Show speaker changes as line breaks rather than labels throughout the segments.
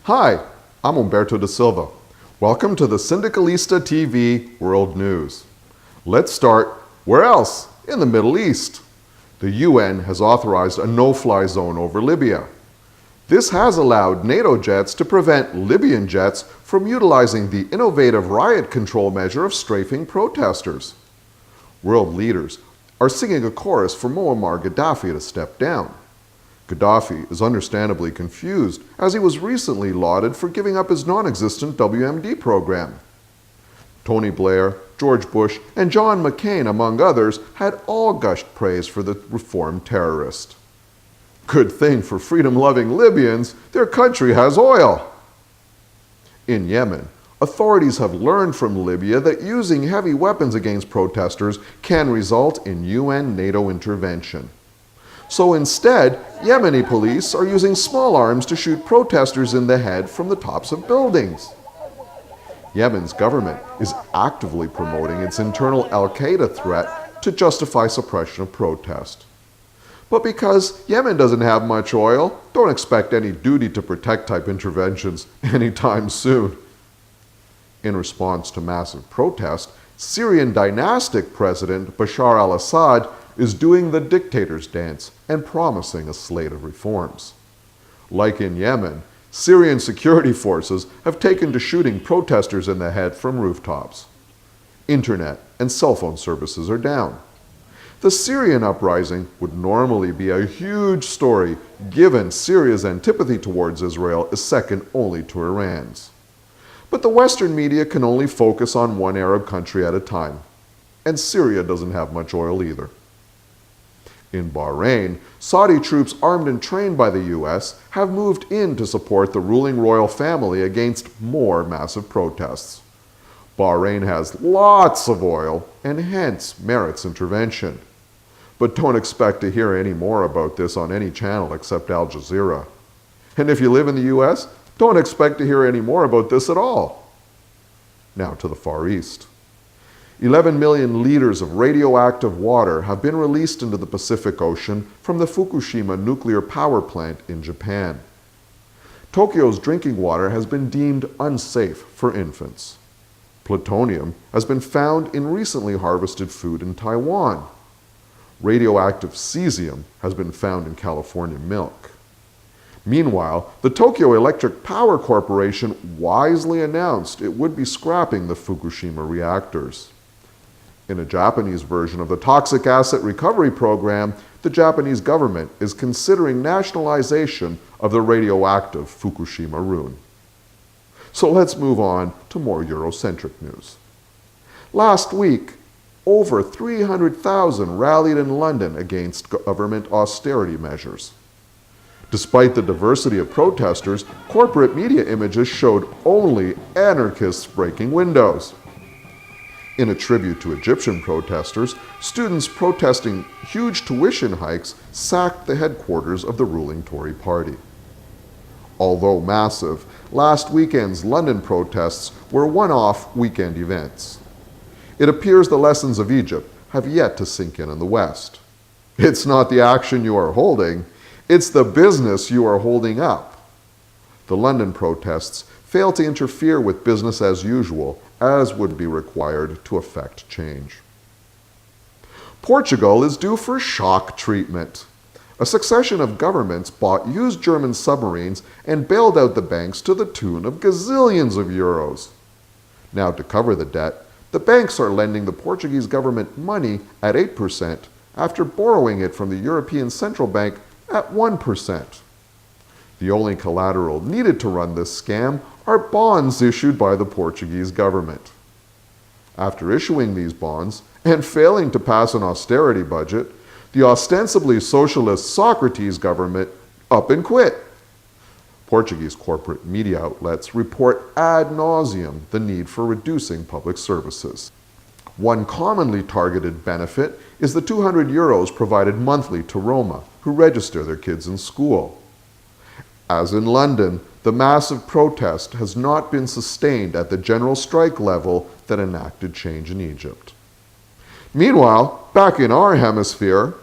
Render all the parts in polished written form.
Hi, I'm Humberto da Silva. Welcome to the Syndicalista TV World News. Let's start, where else? In the Middle East. The UN has authorized a no-fly zone over Libya. This has allowed NATO jets to prevent Libyan jets from utilizing the innovative riot control measure of strafing protesters. World leaders are singing a chorus for Muammar Gaddafi to step down. Gaddafi is understandably confused, as he was recently lauded for giving up his non-existent WMD program. Tony Blair, George Bush, and John McCain, among others, had all gushed praise for the reformed terrorist. Good thing for freedom-loving Libyans, their country has oil. In Yemen, authorities have learned from Libya that using heavy weapons against protesters can result in UN-NATO intervention. So instead, Yemeni police are using small arms to shoot protesters in the head from the tops of buildings. Yemen's government is actively promoting its internal al-Qaeda threat to justify suppression of protest. But because Yemen doesn't have much oil, don't expect any duty to protect type interventions anytime soon. In response to massive protest, Syrian dynastic President Bashar al-Assad is doing the dictator's dance and promising a slate of reforms. Like in Yemen, Syrian security forces have taken to shooting protesters in the head from rooftops. Internet and cell phone services are down. The Syrian uprising would normally be a huge story given Syria's antipathy towards Israel is second only to Iran's. But the Western media can only focus on one Arab country at a time, and Syria doesn't have much oil either. In Bahrain, Saudi troops armed and trained by the US have moved in to support the ruling royal family against more massive protests. Bahrain has lots of oil and hence merits intervention. But don't expect to hear any more about this on any channel except Al Jazeera. And if you live in the US, don't expect to hear any more about this at all. Now to the Far East. 11 million liters of radioactive water have been released into the Pacific Ocean from the Fukushima nuclear power plant in Japan. Tokyo's drinking water has been deemed unsafe for infants. Plutonium has been found in recently harvested food in Taiwan. Radioactive cesium has been found in California milk. Meanwhile, the Tokyo Electric Power Corporation wisely announced it would be scrapping the Fukushima reactors. In a Japanese version of the Toxic Asset Recovery Program, the Japanese government is considering nationalization of the radioactive Fukushima ruin. So let's move on to more Eurocentric news. Last week, over 300,000 rallied in London against government austerity measures. Despite the diversity of protesters, corporate media images showed only anarchists breaking windows. In a tribute to Egyptian protesters, students protesting huge tuition hikes sacked the headquarters of the ruling Tory party. Although massive, last weekend's London protests were one-off weekend events. It appears the lessons of Egypt have yet to sink in the West. It's not the action you are holding, it's the business you are holding up. The London protests fail to interfere with business as usual, as would be required to effect change. Portugal is due for shock treatment. A succession of governments bought used German submarines and bailed out the banks to the tune of gazillions of euros. Now, to cover the debt, the banks are lending the Portuguese government money at 8% after borrowing it from the European Central Bank at 1%. The only collateral needed to run this scam are bonds issued by the Portuguese government. After issuing these bonds and failing to pass an austerity budget, the ostensibly socialist Socrates government up and quit. Portuguese corporate media outlets report ad nauseum the need for reducing public services. One commonly targeted benefit is the 200 euros provided monthly to Roma who register their kids in school. As in London, the massive protest has not been sustained at the general strike level that enacted change in Egypt. Meanwhile, back in our hemisphere,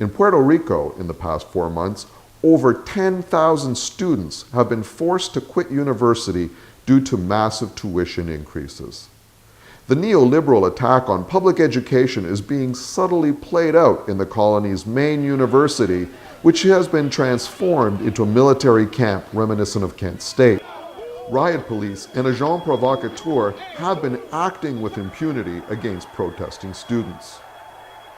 in Puerto Rico in the past 4 months, over 10,000 students have been forced to quit university due to massive tuition increases. The neoliberal attack on public education is being subtly played out in the colony's main university, which has been transformed into a military camp reminiscent of Kent State. Riot police and agents provocateurs have been acting with impunity against protesting students.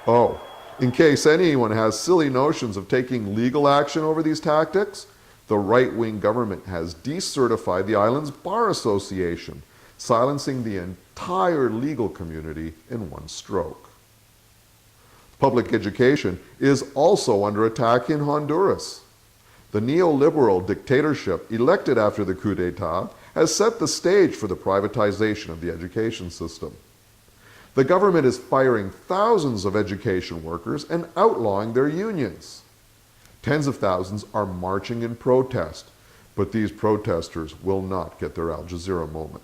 Oh, in case anyone has silly notions of taking legal action over these tactics, the right-wing government has decertified the island's Bar Association, silencing the entire legal community in one stroke. Public education is also under attack in Honduras. The neoliberal dictatorship elected after the coup d'etat has set the stage for the privatization of the education system. The government is firing thousands of education workers and outlawing their unions. Tens of thousands are marching in protest, but these protesters will not get their Al Jazeera moment.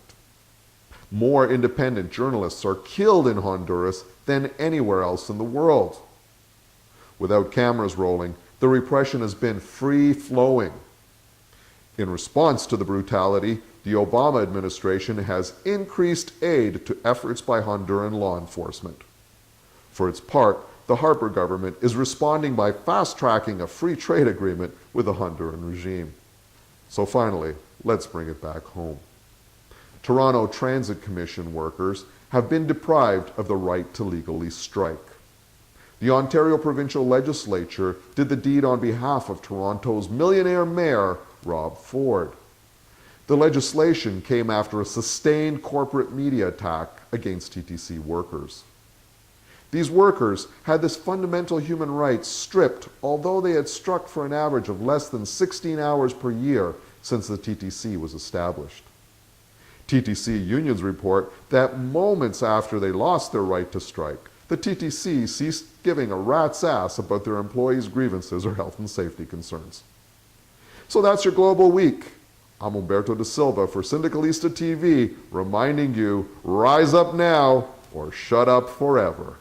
More independent journalists are killed in Honduras than anywhere else in the world. Without cameras rolling, the repression has been free-flowing. In response to the brutality, the Obama administration has increased aid to efforts by Honduran law enforcement. For its part, the Harper government is responding by fast-tracking a free trade agreement with the Honduran regime. So finally, let's bring it back home. Toronto Transit Commission workers have been deprived of the right to legally strike. The Ontario Provincial Legislature did the deed on behalf of Toronto's millionaire mayor, Rob Ford. The legislation came after a sustained corporate media attack against TTC workers. These workers had this fundamental human right stripped, although they had struck for an average of less than 16 hours per year since the TTC was established. TTC unions report that moments after they lost their right to strike, the TTC ceased giving a rat's ass about their employees' grievances or health and safety concerns. So that's your Global Week. I'm Humberto da Silva for Sindicalista TV, reminding you, rise up now or shut up forever.